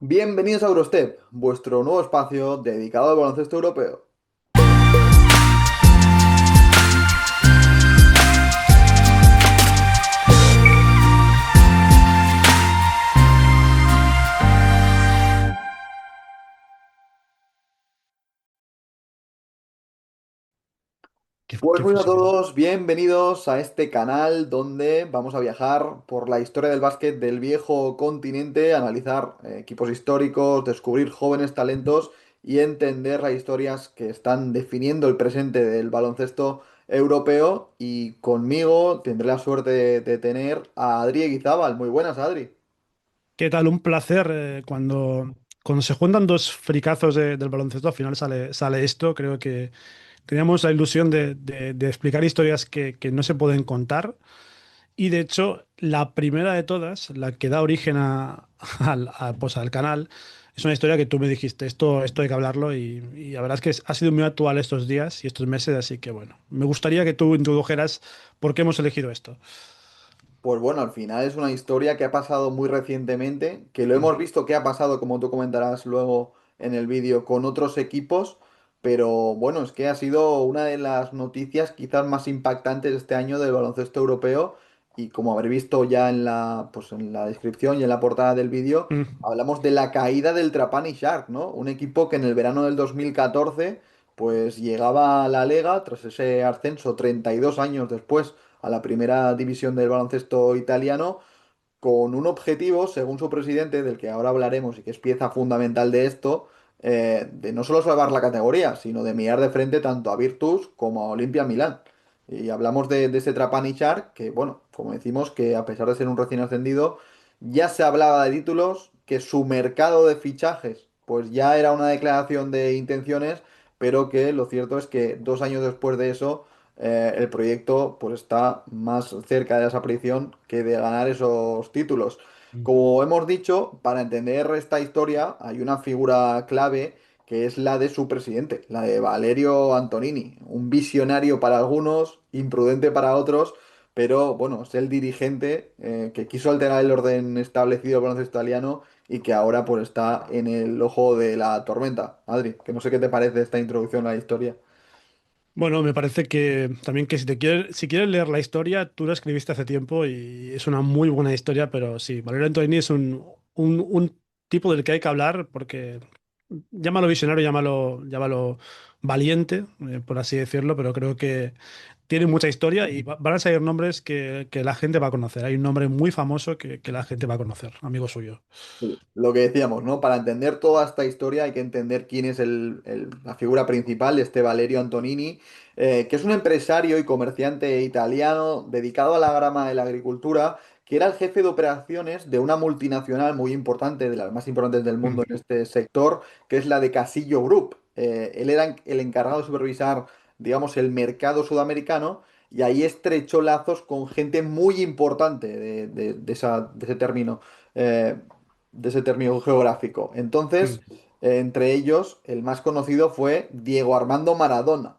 Bienvenidos a Eurostep, vuestro nuevo espacio dedicado al baloncesto europeo. Pues Qué muy bien a fusibilidad. todos, bienvenidos a este canal donde vamos a viajar por la historia del básquet del viejo continente, analizar equipos históricos, descubrir jóvenes talentos y entender las historias que están definiendo el presente del baloncesto europeo. Y conmigo tendré la suerte de tener a Adri Eguizábal. Muy buenas, Adri. ¿Qué tal? Un placer. Cuando se juntan dos fricazos del baloncesto, al final sale esto. Creo que teníamos la ilusión de explicar historias que no se pueden contar. Y de hecho, la primera de todas, la que da origen pues al canal, es una historia que tú me dijiste, esto hay que hablarlo y la verdad es que ha sido muy actual estos días y estos meses, así que bueno, me gustaría que tú introdujeras por qué hemos elegido esto. Pues bueno, al final es una historia que ha pasado muy recientemente, que lo Mm. hemos visto que ha pasado, como tú comentarás luego en el vídeo, con otros equipos, pero bueno, es que ha sido una de las noticias quizás más impactantes de este año del baloncesto europeo y como habré visto ya en pues en la descripción y en la portada del vídeo, Mm. hablamos de la caída del Trapani Shark, ¿no? Un equipo que en el verano del 2014 pues llegaba a la Lega tras ese ascenso 32 años después a la primera división del baloncesto italiano con un objetivo, según su presidente, del que ahora hablaremos y que es pieza fundamental de esto, de no solo salvar la categoría, sino de mirar de frente tanto a Virtus como a Olimpia Milán. Y hablamos de este Trapani Shark, que bueno, como decimos, que a pesar de ser un recién ascendido, ya se hablaba de títulos, que su mercado de fichajes, pues ya era una declaración de intenciones, pero que lo cierto es que 2 años después de eso el proyecto pues está más cerca de esa aparición que de ganar esos títulos. Mm. Como hemos dicho, para entender esta historia hay una figura clave que es la de su presidente, la de Valerio Antonini, un visionario para algunos, imprudente para otros, pero bueno, es el dirigente que quiso alterar el orden establecido del baloncesto italiano y que ahora pues está en el ojo de la tormenta. Adri, que no sé qué te parece esta introducción a la historia. Bueno, me parece que también que si quieres leer la historia, tú la escribiste hace tiempo y es una muy buena historia, pero sí, Valerio Antonini es un tipo del que hay que hablar porque llámalo visionario, llámalo valiente, por así decirlo, pero creo que tiene mucha historia y van a salir nombres que la gente va a conocer. Hay un nombre muy famoso que la gente va a conocer, amigo suyo. Sí, lo que decíamos, ¿no? Para entender toda esta historia hay que entender quién es la figura principal de este Valerio Antonini, que es un empresario y comerciante italiano dedicado a la grama de la agricultura, que era el jefe de operaciones de una multinacional muy importante, de las más importantes del Mm. mundo en este sector, que es la de Casillo Group. Él era el encargado de supervisar, digamos, el mercado sudamericano. Y ahí estrechó lazos con gente muy importante de ese término. Eh, de ese término geográfico. Mm. Entonces, entre ellos, el más conocido fue Diego Armando Maradona.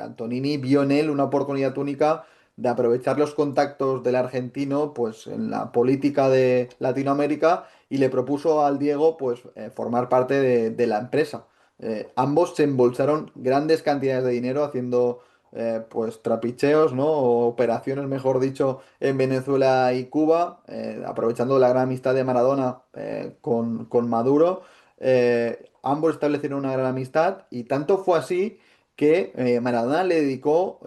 Antonini vio en él una oportunidad única de aprovechar los contactos del argentino pues en la política de Latinoamérica y le propuso al Diego pues formar parte de la empresa. Ambos se embolsaron grandes cantidades de dinero haciendo pues trapicheos, ¿no? O operaciones, mejor dicho, en Venezuela y Cuba, aprovechando la gran amistad de Maradona con Maduro. Ambos establecieron una gran amistad y tanto fue así que Maradona le dedicó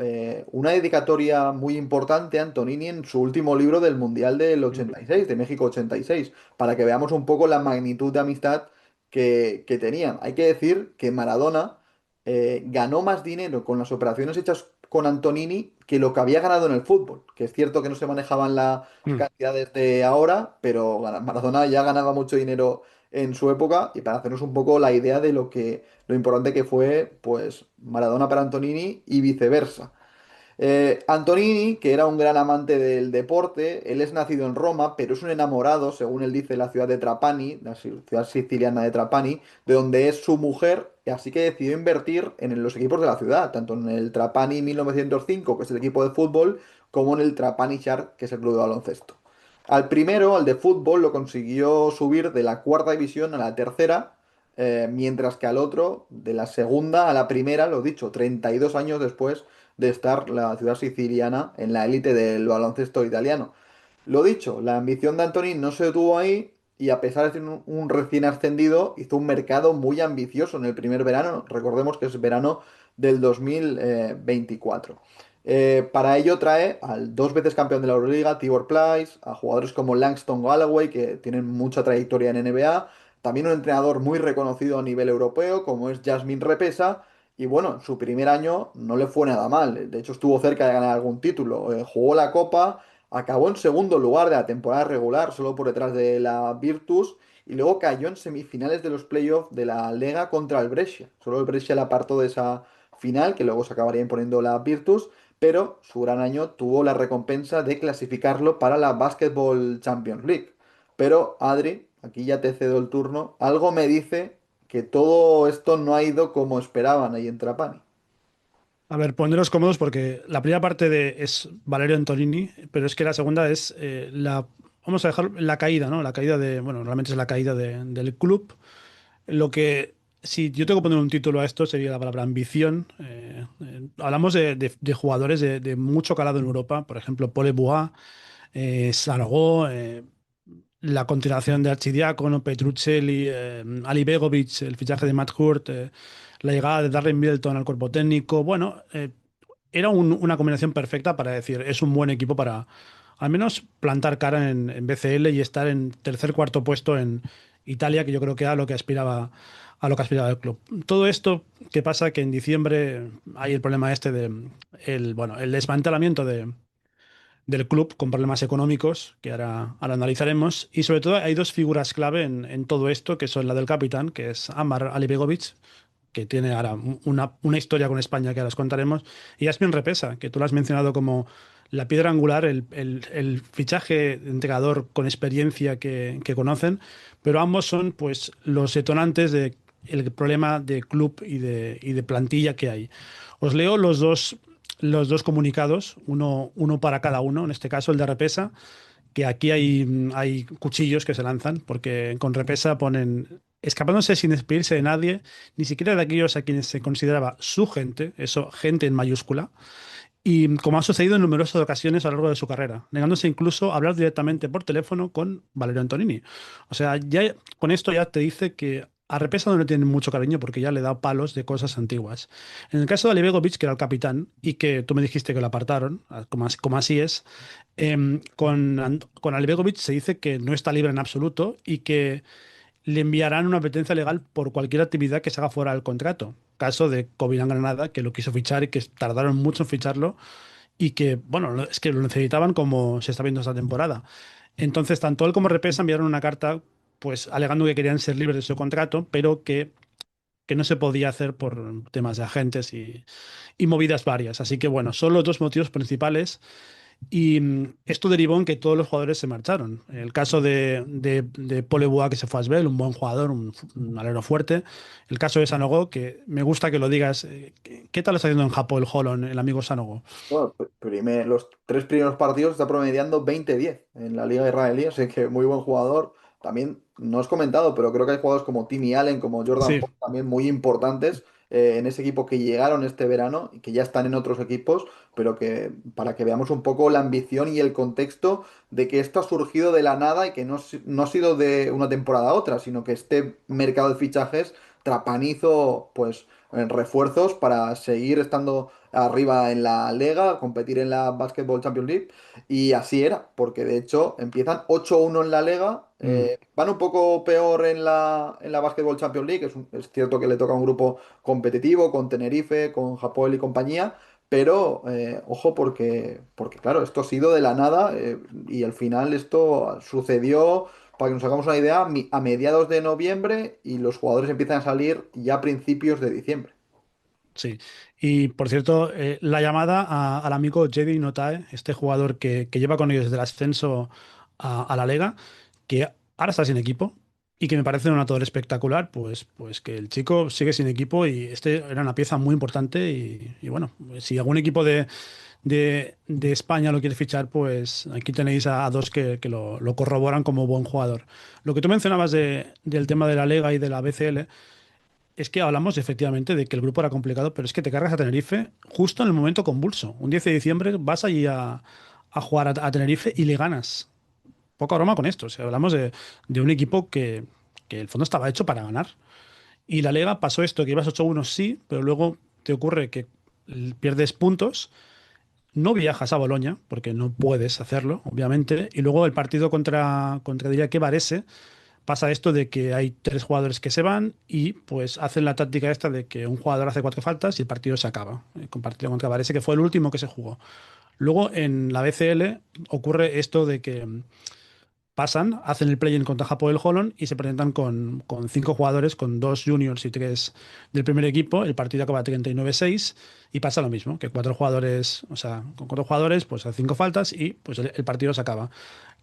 una dedicatoria muy importante a Antonini en su último libro del Mundial del Mm. 86, de México 86, para que veamos un poco la magnitud de amistad que tenían. Hay que decir que Maradona ganó más dinero con las operaciones hechas con Antonini que lo que había ganado en el fútbol. Que es cierto que no se manejaban las Mm. cantidades de ahora, pero Maradona ya ganaba mucho dinero en su época y para hacernos un poco la idea de lo importante que fue, pues, Maradona para Antonini y viceversa. Antonini, que era un gran amante del deporte, él es nacido en Roma, pero es un enamorado, según él dice, de la ciudad de Trapani, la ciudad siciliana de Trapani, de donde es su mujer, así que decidió invertir en los equipos de la ciudad, tanto en el Trapani 1905, que es el equipo de fútbol, como en el Trapani Shark, que es el club de baloncesto. Al primero, al de fútbol, lo consiguió subir de la cuarta división a la tercera, mientras que al otro, de la segunda a la primera, lo dicho, 32 años después de estar la ciudad siciliana en la élite del baloncesto italiano. Lo dicho, la ambición de Antoni no se detuvo ahí y a pesar de ser un recién ascendido, hizo un mercado muy ambicioso en el primer verano. Recordemos que es verano del 2024. Para ello trae al dos veces campeón de la Euroliga, Tibor Plyce, a jugadores como Langston Galloway, que tienen mucha trayectoria en NBA, también un entrenador muy reconocido a nivel europeo, como es Jasmine Repesa, y bueno, su primer año no le fue nada mal, de hecho estuvo cerca de ganar algún título, jugó la Copa, acabó en segundo lugar de la temporada regular, solo por detrás de la Virtus, y luego cayó en semifinales de los playoffs de la Lega contra el Brescia. Solo el Brescia le apartó de esa final, que luego se acabaría imponiendo la Virtus, pero su gran año tuvo la recompensa de clasificarlo para la Basketball Champions League. Pero Adri, aquí ya te cedo el turno, algo me dice que todo esto no ha ido como esperaban ahí en Trapani. A ver, poneros cómodos porque la primera parte es Valerio Antonini, pero es que la segunda es vamos a dejar la caída, ¿no? La caída bueno, realmente es la caída del club. Lo que, si yo tengo que poner un título a esto, sería la palabra ambición. Hablamos de jugadores de mucho calado en Europa, por ejemplo, Paul Bois, Saragó, la continuación de Archidiácono, Petruccelli, Ali Begovic, el fichaje de Matt Hurt, la llegada de Darren Middleton al cuerpo técnico. Bueno, era una combinación perfecta para decir, es un buen equipo para al menos plantar cara en BCL y estar en tercer, cuarto puesto en Italia, que yo creo que era lo que aspiraba a lo que aspiraba el club. Todo esto que pasa que en diciembre hay el problema este bueno, el desmantelamiento del club con problemas económicos, que ahora analizaremos. Y sobre todo hay dos figuras clave en todo esto, que son la del capitán, que es Amar Alibegovic, que tiene ahora una historia con España que ahora os contaremos, y Yasmin Repesa, que tú lo has mencionado como la piedra angular, el fichaje de entrenador con experiencia que conocen, pero ambos son pues los detonantes de el problema de club y de plantilla que hay. Os leo los dos comunicados, uno para cada uno, en este caso el de Repesa, que aquí hay cuchillos que se lanzan, porque con Repesa ponen, escapándose sin despedirse de nadie, ni siquiera de aquellos a quienes se consideraba su gente, eso, gente en mayúscula, y como ha sucedido en numerosas ocasiones a lo largo de su carrera, negándose incluso a hablar directamente por teléfono con Valerio Antonini. O sea, ya con esto ya te dice que a Repesa no le tienen mucho cariño porque ya le da palos de cosas antiguas. En el caso de Alibegovic, que era el capitán, y que tú me dijiste que lo apartaron, como así es, con Alibegovic se dice que no está libre en absoluto y que le enviarán una advertencia legal por cualquier actividad que se haga fuera del contrato. Caso de Covirán Granada, que lo quiso fichar y que tardaron mucho en ficharlo y que, bueno, es que lo necesitaban como se está viendo esta temporada. Entonces, tanto él como Repesa enviaron una carta, pues alegando que querían ser libres de su contrato, pero que no se podía hacer por temas de agentes y movidas varias. Así que, bueno, son los dos motivos principales y esto derivó en que todos los jugadores se marcharon. El caso de Paul Eboa, que se fue a Asbel, un buen jugador, un alero fuerte. El caso de Sanogo, que me gusta que lo digas. ¿Qué tal está haciendo en Japón el Holon, el amigo Sanogo? Bueno, los tres primeros partidos está promediando 20-10 en la liga israelí, así que muy buen jugador. También no os he comentado, pero creo que hay jugadores como Timmy Allen, como Jordan Sí, Poole, también muy importantes en ese equipo que llegaron este verano y que ya están en otros equipos, pero que para que veamos un poco la ambición y el contexto de que esto ha surgido de la nada y que no ha sido de una temporada a otra, sino que este mercado de fichajes trapanizo pues en refuerzos para seguir estando arriba en la Lega, competir en la Basketball Champions League. Y así era, porque de hecho empiezan 8-1 en la Lega, mm, van un poco peor en la Basketball Champions League, es cierto que le toca un grupo competitivo con Tenerife, con Hapoel y compañía. Pero ojo porque claro, esto ha sido de la nada y al final esto sucedió, para que nos hagamos una idea, a mediados de noviembre y los jugadores empiezan a salir ya a principios de diciembre. sí. Y por cierto, la llamada al amigo Jedi Notae, este jugador que lleva con ellos desde el ascenso a la Lega, que ahora está sin equipo y que me parece un atador espectacular, pues que el chico sigue sin equipo y este era una pieza muy importante y bueno, si algún equipo de España lo quiere fichar, pues aquí tenéis a dos que lo corroboran como buen jugador. Lo que tú mencionabas del tema de la Lega y de la BCL, es que hablamos efectivamente de que el grupo era complicado, pero es que te cargas a Tenerife justo en el momento convulso. Un 10 de diciembre vas allí a jugar a Tenerife y le ganas. Poca broma con esto. O sea, hablamos de un equipo que el fondo estaba hecho para ganar. Y la Lega pasó esto, que ibas 8-1 sí, pero luego te ocurre que pierdes puntos, no viajas a Boloña, porque no puedes hacerlo, obviamente, y luego el partido contra diría que Varese, pasa esto de que hay tres jugadores que se van y pues hacen la táctica esta de que un jugador hace cuatro faltas y el partido se acaba. Con partido contra Varese, que fue el último que se jugó. Luego en la BCL ocurre esto de que pasan, hacen el play-in contra Hapoel Holon y se presentan con cinco jugadores, con dos juniors y tres del primer equipo. El partido acaba 39-6 y pasa lo mismo, que cuatro jugadores, o sea, con cuatro jugadores, pues a cinco faltas y pues el partido se acaba.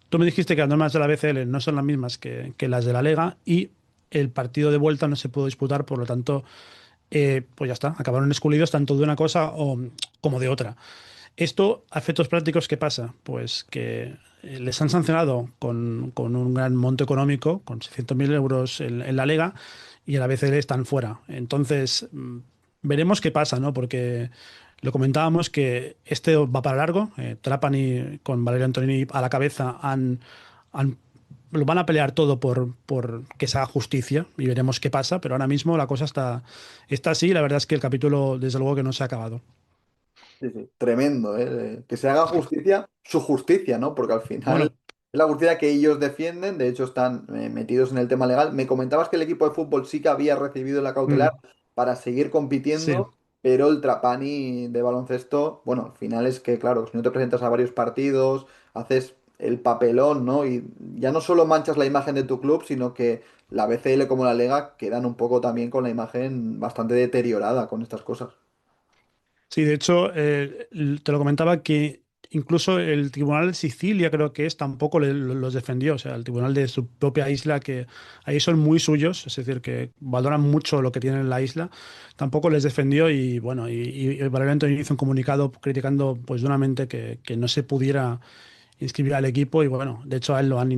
Tú me dijiste que las normas de la BCL no son las mismas que las de la Lega y el partido de vuelta no se pudo disputar, por lo tanto, pues ya está, acabaron excluidos tanto de una cosa como de otra. Esto, a efectos prácticos, ¿qué pasa? Pues que les han sancionado con un gran monto económico, con 600.000 euros en la Lega, y a la BCL están fuera. Entonces, veremos qué pasa, ¿no? Porque lo comentábamos que este va para largo. Trapani con Valerio Antonini a la cabeza han- lo van a pelear todo por que se haga justicia y veremos qué pasa, pero ahora mismo la cosa está así y la verdad es que el capítulo, desde luego, que no se ha acabado. Sí, sí, tremendo, ¿eh? Que se haga justicia, su justicia, ¿no? Porque al final Bueno, es la justicia que ellos defienden, de hecho están metidos en el tema legal. Me comentabas que el equipo de fútbol sí que había recibido la cautelar mm, para seguir sí. compitiendo, pero el Trapani de baloncesto, bueno, al final es que, claro, si no te presentas a varios partidos, haces el papelón, ¿no? Y ya no solo manchas la imagen de tu club, sino que la BCL como la Lega quedan un poco también con la imagen bastante deteriorada con estas cosas. Sí, de hecho, te lo comentaba que incluso el Tribunal de Sicilia, creo que es, tampoco los defendió. O sea, el Tribunal de su propia isla, que ahí son muy suyos, es decir, que valoran mucho lo que tienen en la isla, tampoco les defendió y bueno, y Valerio Antonio hizo un comunicado criticando pues duramente que no se pudiera inscribir al equipo y bueno, de hecho a él lo han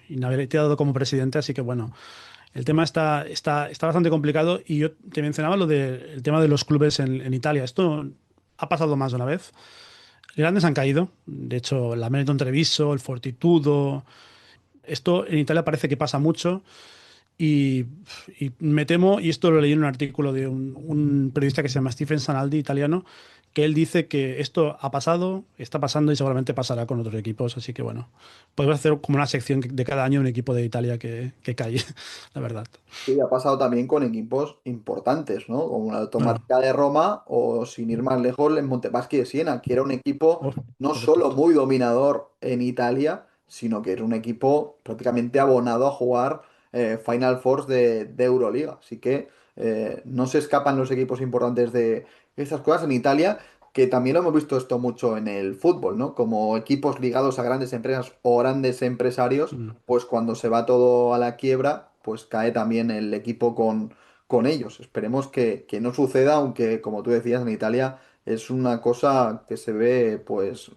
inhabilitado como presidente, así que bueno. El tema está bastante complicado y yo te mencionaba lo del tema de los clubes en Italia. Esto ha pasado más de una vez. Grandes han caído. De hecho, la Benetton Treviso, el Fortitudo. Esto en Italia parece que pasa mucho y, y me temo, y esto lo leí en un artículo de un periodista que se llama Stephen Sanaldi, italiano, que él dice que esto ha pasado, está pasando y seguramente pasará con otros equipos. Así que bueno, podemos hacer como una sección de cada año un equipo de Italia que cae, la verdad. Sí, ha pasado también con equipos importantes, ¿no? Como la Bueno. Automática de Roma o, sin ir más lejos, el Montepaschi de Siena, que era un equipo Oh, no correcto. solo muy dominador en Italia, sino que era un equipo prácticamente abonado a jugar Final Fours de Euroliga. Así que no se escapan los equipos importantes de estas cosas en Italia, que también lo hemos visto esto mucho en el fútbol, ¿no? Como equipos ligados a grandes empresas o grandes empresarios, Mm. pues cuando se va todo a la quiebra, pues cae también el equipo con ellos. Esperemos que no suceda, aunque como tú decías, en Italia es una cosa que se ve pues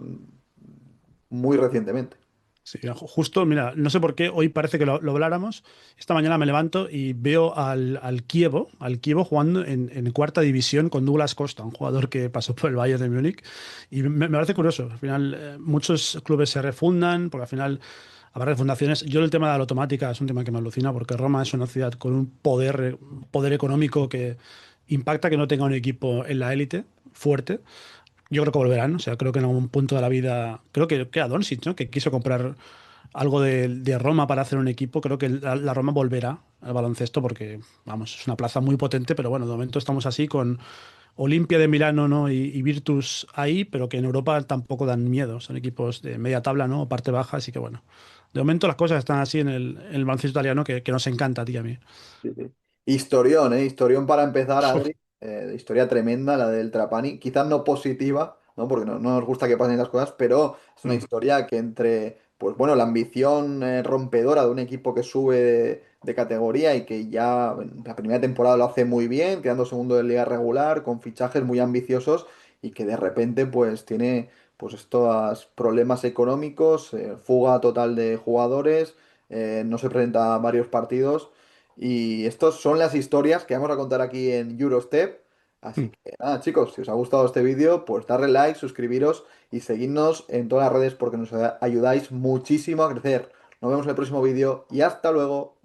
muy recientemente. Sí, justo, mira, no sé por qué, hoy parece que lo habláramos. Esta mañana me levanto y veo al Kievo jugando en cuarta división con Douglas Costa, un jugador que pasó por el Bayern de Múnich. Y me parece curioso. Al final, muchos clubes se refundan, porque al final habrá refundaciones. Yo el tema de la automática es un tema que me alucina, porque Roma es una ciudad con un poder económico que impacta que no tenga un equipo en la élite fuerte. Yo creo que volverán, o sea, creo que en algún punto de la vida, creo que era Doncic, ¿no? Que quiso comprar algo de Roma para hacer un equipo. Creo que la Roma volverá al baloncesto porque, vamos, es una plaza muy potente, pero bueno, de momento estamos así con Olimpia de Milano, ¿no? Y Virtus ahí, pero que en Europa tampoco dan miedo. Son equipos de media tabla, ¿no? O parte baja, así que bueno. De momento las cosas están así en el baloncesto italiano que nos encanta a ti y a mí. Sí, sí. Historión, ¿eh? Historión para empezar, Adri. Historia tremenda, la del Trapani. Quizás no positiva, ¿no? Porque no nos gusta que pasen las cosas, pero es una Mm. historia que entre, pues bueno, la ambición rompedora de un equipo que sube de categoría y que ya en la primera temporada lo hace muy bien, quedando segundo de liga regular, con fichajes muy ambiciosos. y que de repente pues tiene pues estos problemas económicos, fuga total de jugadores, no se presenta a varios partidos y estas son las historias que vamos a contar aquí en Eurostep. Así Mm. que nada, chicos, si os ha gustado este vídeo, pues darle like, suscribiros y seguidnos en todas las redes porque nos ayudáis muchísimo a crecer. Nos vemos en el próximo vídeo y hasta luego.